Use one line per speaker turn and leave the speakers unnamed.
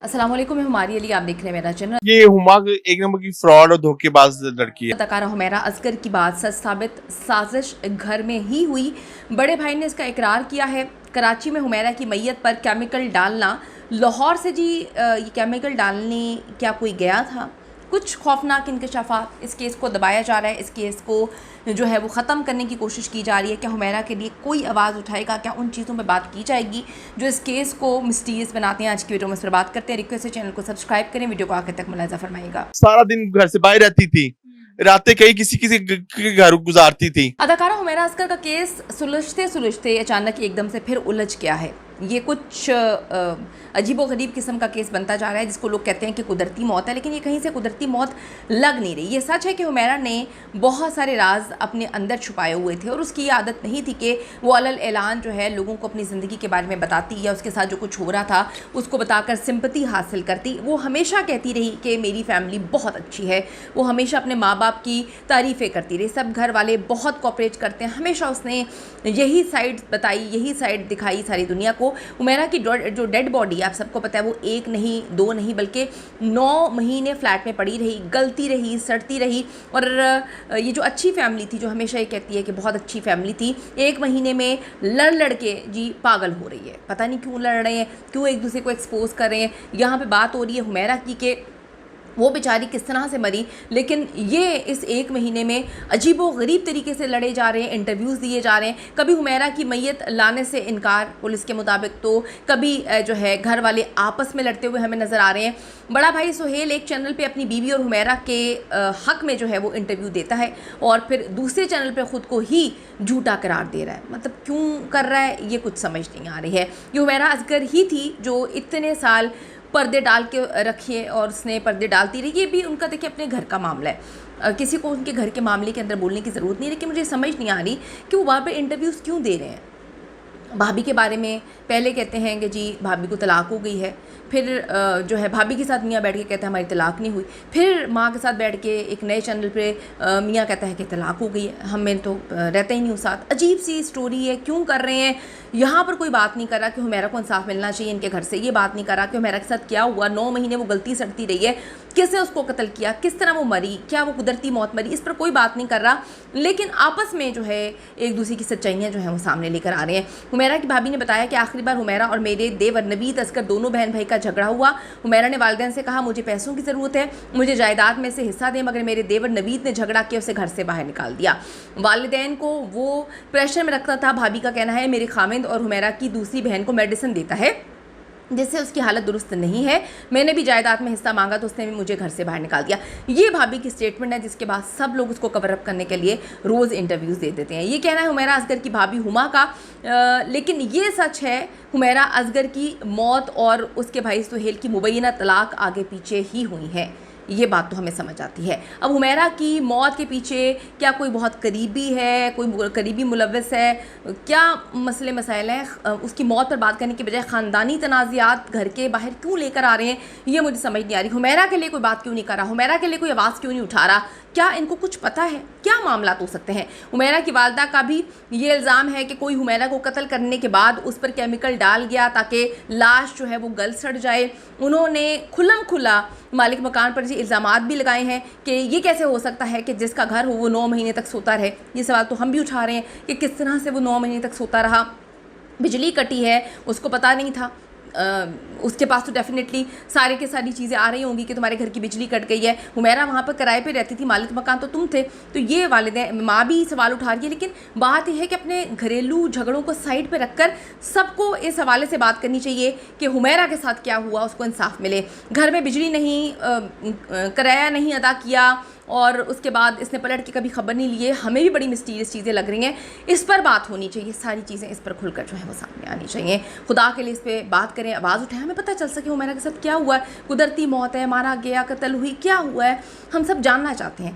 अस्सलाम वालेकुम, मैं हुमारी अली, आप देख रहे हैं मेरा चैनल।
ये हुमा एक नंबर की फ्रॉड और धोखेबाज लड़की है।
अदाकारा हुमैरा असगर की बात सच साबित, साजिश घर में ही हुई। बड़े भाई ने इसका इकरार किया है। कराची में हुमैरा की मैयत पर केमिकल डालना, लाहौर से जी ये केमिकल डालने क्या कोई गया था? कुछ खौफनाक इंकशाफात। इस केस को दबाया जा रहा है, इस केस को जो है वो ख़त्म करने की कोशिश की जा रही है। क्या हुमैरा के लिए कोई आवाज़ उठाएगा? क्या उन चीज़ों पर बात की जाएगी जो इस केस को मिस्टीरियस बनाते हैं? आज की वीडियो में इस पर बात करते हैं। रिक्वेस्ट है चैनल को सब्सक्राइब करें, वीडियो को आखिर तक मुलाहिजा फरमाइएगा।
सारा दिन घर से बाहर रहती थी, रातें कहीं किसी किसी के घर गुजारती थी।
अदाकारा हुमैरा असगर का केस सुलझते सुलझते अचानक एकदम से फिर उलझ गया है। ये कुछ अजीबो गरीब किस्म का केस बनता जा रहा है, जिसको लोग कहते हैं कि कुदरती मौत है, लेकिन ये कहीं से कुदरती मौत लग नहीं रही। ये सच है कि हुमैरा ने बहुत सारे राज अपने अंदर छुपाए हुए थे और उसकी ये आदत नहीं थी कि वो अलल ऐलान जो है लोगों को अपनी ज़िंदगी के बारे में बताती या उसके साथ जो कुछ हो रहा था उसको बताकर सिंपैथी हासिल करती। वो हमेशा कहती रही कि मेरी फैमिली बहुत अच्छी है। वो हमेशा अपने माँ बाप की तारीफ़ें करती रही, सब घर वाले बहुत कोऑपरेट करते हैं। हमेशा उसने यही साइड बताई, यही साइड दिखाई सारी दुनिया को। हुमैरा की जो डेड बॉडी आप सबको पता है, वो 1 नहीं 2 नहीं बल्कि 9 महीने फ्लैट में पड़ी रही, गलती रही, सड़ती रही। और ये जो अच्छी फैमिली थी, जो हमेशा ये कहती है कि बहुत अच्छी फैमिली थी, 1 महीने में लड़ के जी पागल हो रही है। पता नहीं क्यों लड़ रहे हैं, क्यों एक दूसरे को एक्सपोज कर रहे हैं। यहाँ पे बात हो रही है हुमैरा की कि वो बेचारी किस तरह से मरी, लेकिन ये इस 1 महीने में अजीबो गरीब तरीके से लड़े जा रहे हैं, इंटरव्यूज़ दिए जा रहे हैं। कभी हुमैरा की मैयत लाने से इनकार पुलिस के मुताबिक, तो कभी जो है घर वाले आपस में लड़ते हुए हमें नज़र आ रहे हैं। बड़ा भाई सुहेल एक चैनल पे अपनी बीवी और हुमैरा के हक़ में जो है वो इंटरव्यू देता है और फिर दूसरे चैनल पे ख़ुद को ही झूठा करार दे रहा है। मतलब क्यों कर रहा है ये कुछ समझ नहीं आ रही है। ये हुमैरा असगर ही थी जो इतने साल पर्दे डाल के रखिए और उसने पर्दे डालती रही। ये भी उनका देखिए अपने घर का मामला है, किसी को उनके घर के मामले के अंदर बोलने की ज़रूरत नहीं है। लेकिन मुझे समझ नहीं आ रही कि वो वहाँ पे इंटरव्यूज़ क्यों दे रहे हैं। भाभी के बारे में पहले कहते हैं कि जी भाभी को तलाक हो गई है, फिर जो है भाभी के साथ मियाँ बैठ के कहते हैं हमारी तलाक नहीं हुई, फिर माँ के साथ बैठ के एक नए चैनल पे मियाँ कहता है कि तलाक हो गई है, हमें तो रहते ही नहीं उस साथ। अजीब सी स्टोरी है, क्यों कर रहे हैं? यहाँ पर कोई बात नहीं कर रहा कि हुमैरा को इंसाफ मिलना चाहिए इनके घर से। ये बात नहीं कर रहा कि हुमैरा के साथ क्या हुआ, 9 महीने वो गलती सड़ती रही है, किसने उसको कत्ल किया, किस तरह वो मरी, क्या वो कुदरती मौत मरी, इस पर कोई बात नहीं कर रहा। लेकिन आपस में जो है एक दूसरे की सच्चाइयाँ जो हैं वो सामने लेकर आ रहे हैं। हुमैरा की भाभी ने बताया कि आखिरी बार हुमैरा और मेरे देवर नवीद असगर दोनों बहन भाई का झगड़ा हुआ। हुमैरा ने वालिदैन से कहा मुझे पैसों की ज़रूरत है, मुझे जायदाद में से हिस्सा दें, मगर मेरे देवर नवीद ने झगड़ा किया, उसे घर से बाहर निकाल दिया। वालिदैन को वो प्रेशर में रखता था। भाभी का कहना है मेरे खामिंद और हुमैरा की दूसरी बहन को मेडिसिन देता है जिससे उसकी हालत दुरुस्त नहीं है। मैंने भी जायदाद में हिस्सा मांगा तो उसने भी मुझे घर से बाहर निकाल दिया। ये भाभी की स्टेटमेंट है, जिसके बाद सब लोग उसको कवर अप करने के लिए रोज़ इंटरव्यूज़ दे देते हैं। ये कहना है हुमैरा असगर की भाभी हुमा का, लेकिन ये सच है हुमैरा असगर की मौत और उसके भाई सुहेल की मुबैना तलाक आगे पीछे ही हुई है। ये बात तो हमें समझ आती है। अब हुमैरा की मौत के पीछे क्या कोई बहुत करीबी है, कोई करीबी मुलव्वस है, क्या मसले मसाइल हैं? उसकी मौत पर बात करने के बजाय ख़ानदानी तनाज़ात घर के बाहर क्यों लेकर आ रहे हैं, ये मुझे समझ नहीं आ रही। हुमैरा के लिए कोई बात क्यों नहीं कर रहा, हुमैरा के लिए कोई आवाज़ क्यों नहीं उठा रहा? क्या इनको कुछ पता है? क्या मामला हो सकते हैं? हुमैरा की वालदा का भी ये इल्ज़ाम है कि कोई हुमैरा को कत्ल करने के बाद उस पर केमिकल डाल गया ताकि लाश जो है वो गल सड़ जाए। उन्होंने खुल्लम खुल्ला मालिक मकान पर जी इल्ज़ामात भी लगाए हैं कि ये कैसे हो सकता है कि जिसका घर हो वो 9 महीने तक सोता रहे। ये सवाल तो हम भी उठा रहे हैं कि किस तरह से वो 9 महीने तक सोता रहा। बिजली कटी है, उसको पता नहीं था। उसके पास तो डेफिनेटली सारे के सारी चीज़ें आ रही होंगी कि तुम्हारे घर की बिजली कट गई है। हुमैरा वहाँ पर किराए पे रहती थी, मालिक मकान तो तुम थे। तो ये वालिदैन माँ भी सवाल उठा रही है। लेकिन बात यह है कि अपने घरेलू झगड़ों को साइड पे रखकर सबको इस हवाले से बात करनी चाहिए कि हुमैरा के साथ क्या हुआ, उसको इंसाफ मिले। घर में बिजली नहीं, किराया नहीं अदा किया और उसके बाद इसने पलट के कभी खबर नहीं लिए, हमें भी बड़ी मिस्टीरियस चीज़ें लग रही हैं। इस पर बात होनी चाहिए, सारी चीज़ें इस पर खुलकर जो है वो सामने आनी चाहिए। खुदा के लिए इस पर बात करें, आवाज़ उठाएं, हमें पता चल सके हुमैरा के साथ क्या हुआ है। कुदरती मौत है, मारा गया, कत्ल हुई, क्या हुआ है, हम सब जानना चाहते हैं।